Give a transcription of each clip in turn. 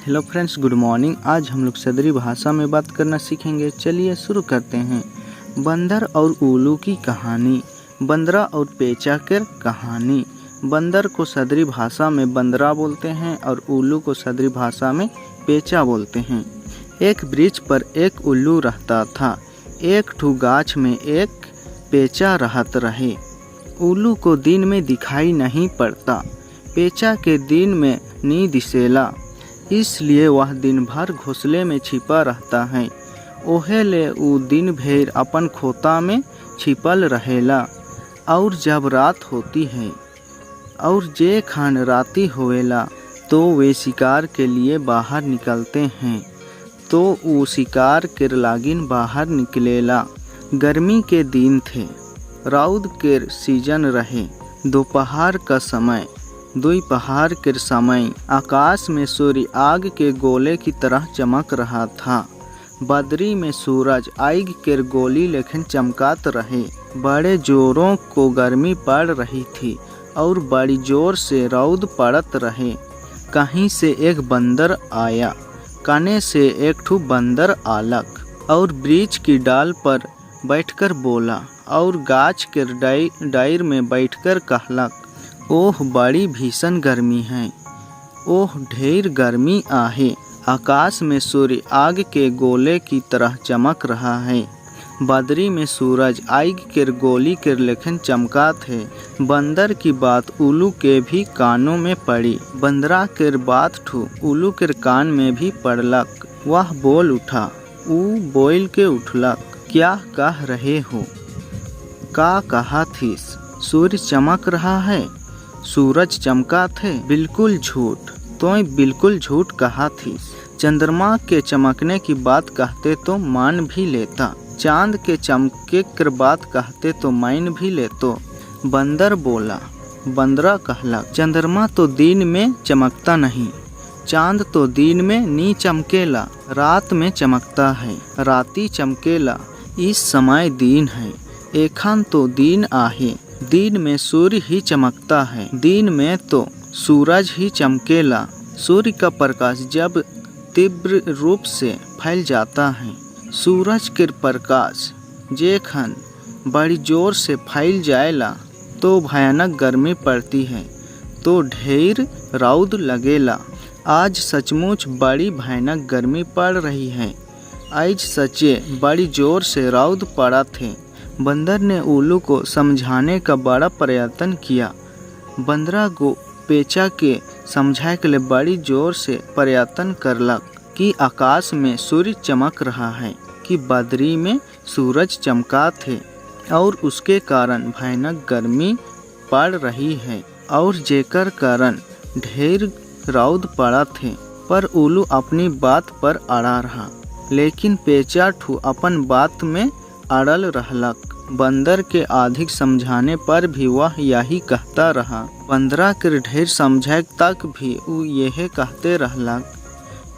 Hello friends, good morning. आज हम लोग सदरी भाषा में बात करना सीखेंगे। चलिए शुरू करते हैं। बंदर और उल्लू की कहानी। बंदरा और पेचा की कहानी। बंदर को सदरी भाषा में बंदरा बोलते हैं और उल्लू को सदरी भाषा में पेचा बोलते हैं। एक वृक्ष पर एक उल्लू रहता था। एक ठू गाछ में एक पेचा रहत रहे। उल्लू को दिन में दिखाई नहीं पड़ता, पेचा के दिन में नी दिसेला, इसलिए वह दिन भर घोंसले में छिपा रहता है। ओहे ले उ दिन भर अपन खोता में छिपल रहेला। और जब रात होती है और जे खान राती होवेला तो वे शिकार के लिए बाहर निकलते हैं। तो वो शिकार के लागिन बाहर निकलेला। गर्मी के दिन थे, रौद के सीजन रहे। दोपहर का समय, दोपहर के समय आकाश में सूर्य आग के गोले की तरह चमक रहा था। बदरी में सूरज आग के गोली लेखन चमकात रहे। बड़े जोरों को गर्मी पड़ रही थी और बड़ी जोर से रौद पड़त रहे। कहीं से एक बंदर आया, कने से एक ठू बंदर आलक और वृक्ष की डाल पर बैठकर बोला और गाछ के डायर में बैठकर कहलक, ओह बड़ी भीषण गर्मी है, ओह ढेर गर्मी आहे। आकाश में सूर्य आग के गोले की तरह चमक रहा है। बदरी में सूरज आग के गोली के लेखन चमका थे। बंदर की बात उल्लू के भी कानों में पड़ी। बंदरा के बात ठू उल्लू के कान में भी पड़लक। वह बोल उठा, ऊ बोल के उठलक, क्या कह रहे हो? का कहा थीस? सूर्य चमक रहा है, सूरज चमका थे। बिल्कुल झूठ, तो बिल्कुल झूठ कहा थीस। चंद्रमा के चमकने की बात कहते तो मान भी लेता, चांद के चमके की बात कहते तो मान भी लेतो। बंदर बोला। बंदरा कहला, चंद्रमा तो दिन में चमकता नहीं, चांद तो दिन में नी चमकेला, रात में चमकता है, राती चमकेला। इस समय दिन है, एखन तो दिन आहे, दिन में सूर्य ही चमकता है, दिन में तो सूरज ही चमकेला। सूर्य का प्रकाश जब तीव्र रूप से फैल जाता है, सूरज के प्रकाश जेखन बड़ी जोर से फैल जाएला तो भयानक गर्मी पड़ती है, तो ढेर रौद लगेला। आज सचमुच बड़ी भयानक गर्मी पड़ रही है। आज सच्चे बड़ी जोर से रौद पड़ा थे। बंदर ने उल्लू को समझाने का बड़ा प्रयत्न किया। बंदरा को पेचा के समझाए के लिए बड़ी जोर से प्रयत्न करलक कि आकाश में सूर्य चमक रहा है, कि बदरी में सूरज चमका थे और उसके कारण भयानक गर्मी पड़ रही है और जेकर कारण ढेर रौद पड़ा थे। पर उल्लू अपनी बात पर अड़ा रहा, लेकिन पेचा ठू अपन बात में अड़ल रहलक। बंदर के अधिक समझाने पर भी वह यही कहता रहा। बंदरा के ढेर समझाए तक भी वो यह कहते रहलक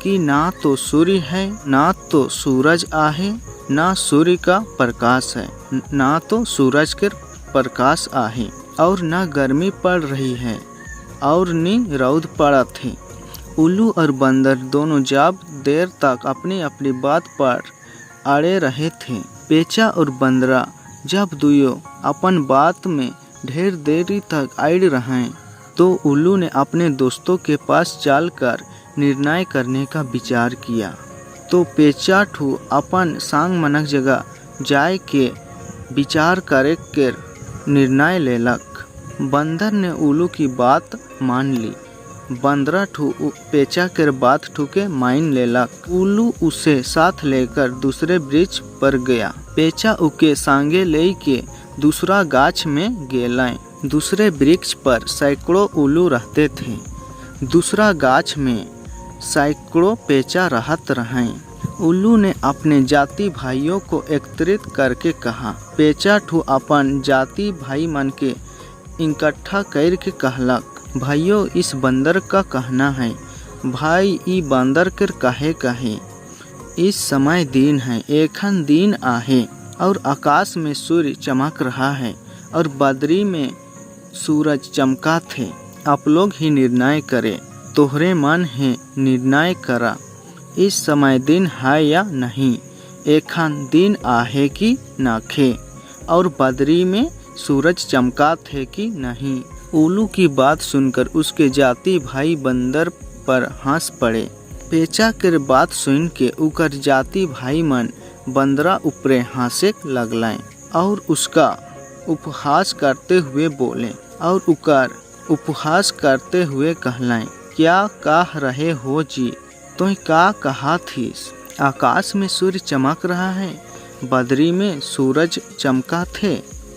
कि ना तो सूर्य है, ना तो सूरज आहे, ना सूर्य का प्रकाश है, ना तो सूरज के प्रकाश आहे, और ना गर्मी पड़ रही है और नी रौद पड़ा थे। उल्लू और बंदर दोनों जब देर तक अपनी अपनी बात पर अड़े रहे थे। पेचा और बंदरा जब दुयो अपन बात में ढेर देरी तक अड़ रहे तो उल्लू ने अपने दोस्तों के पास चलकर निर्णय करने का विचार किया। तो पेचा ठू अपन सांग मनक जगह जाए के विचार करे के निर्णय लेलक। बंदर ने उल्लू की बात मान ली। बंदरा ठू पेचा के बात ठू के मान लेलक। उल्लू उसे साथ लेकर दूसरे वृक्ष पर गया। पेचा उके सांगे ले के दूसरा गाछ में गेलाए। दूसरे वृक्ष पर सैकड़ों उल्लू रहते थे। दूसरा गाछ में सैकड़ों पेचा रहत रहे। उल्लू ने अपने जाति भाइयों को एकत्रित करके कहा। पेचा ठू अपन जाति भाई मन के इकट्ठा करके कहलक, भाइयों इस बंदर का कहना है, भाई ई बंदर कर कहे इस समय दिन है, एखन दिन आहे और आकाश में सूर्य चमक रहा है और बदरी में सूरज चमका थे। आप लोग ही निर्णय करें तोहरे मन है निर्णय करा, इस समय दिन है या नहीं, एखान दिन आहे कि नाखे, और बदरी में सूरज चमका थे कि नहीं। उल्लू की बात सुनकर उसके जाति भाई बंदर पर हंस पड़े। पेचा के बात सुन के उकर जाति भाई मन बंदरा ऊपरे हंसे लगलाएं और उसका उपहास करते हुए बोले और उकर उपहास करते हुए कहलाएं, क्या कह रहे हो जी, तुम क्या कहा थीस? आकाश में सूर्य चमक रहा है, बदरी में सूरज चमका थे,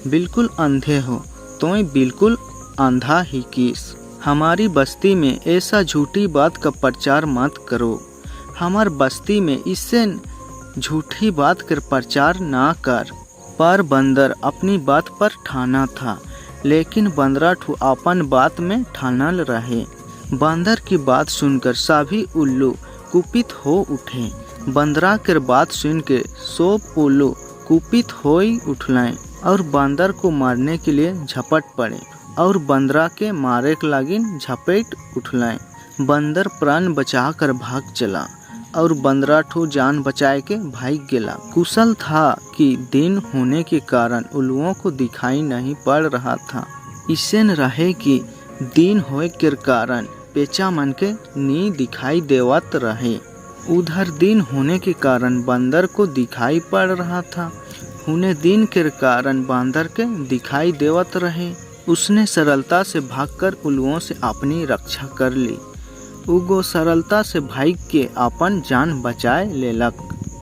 बिल्कुल अंधे हो, तुम बिल्कुल अंधा ही किस। हमारी बस्ती में ऐसा झूठी बात का प्रचार मत करो, हमार बस्ती में इससे झूठी बात कर प्रचार ना कर। पर बंदर अपनी बात पर ठाना था, लेकिन बंदरा ठू अपन बात में ठानल रहे। बंदर की बात सुनकर सभी उल्लू कुपित हो उठे। बंदरा के बात सुन के सब उल्लू कुपित हो उठलाएं और बंदर को मारने के लिए झपट पड़े और बंदरा के मारे के लागिन झपेट उठलाएं। बंदर प्राण बचा कर भाग चला और बंदरा ठो जान बचाए के भाग गेला। कुशल था कि दिन होने के कारण उल्लुओं को दिखाई नहीं पड़ रहा था। इससे न रहे कि दिन होए के कारण पेचा मन के नी दिखाई देवत रहे। उधर दिन होने के कारण बंदर को दिखाई पड़ रहा था, उन्हें दिन के कारण बंदर के दिखाई देवत रहे। उसने सरलता से भागकर उल्लुओं से अपनी रक्षा कर ली। उगो सरलता से भाग के अपन जान बचाए लेलक।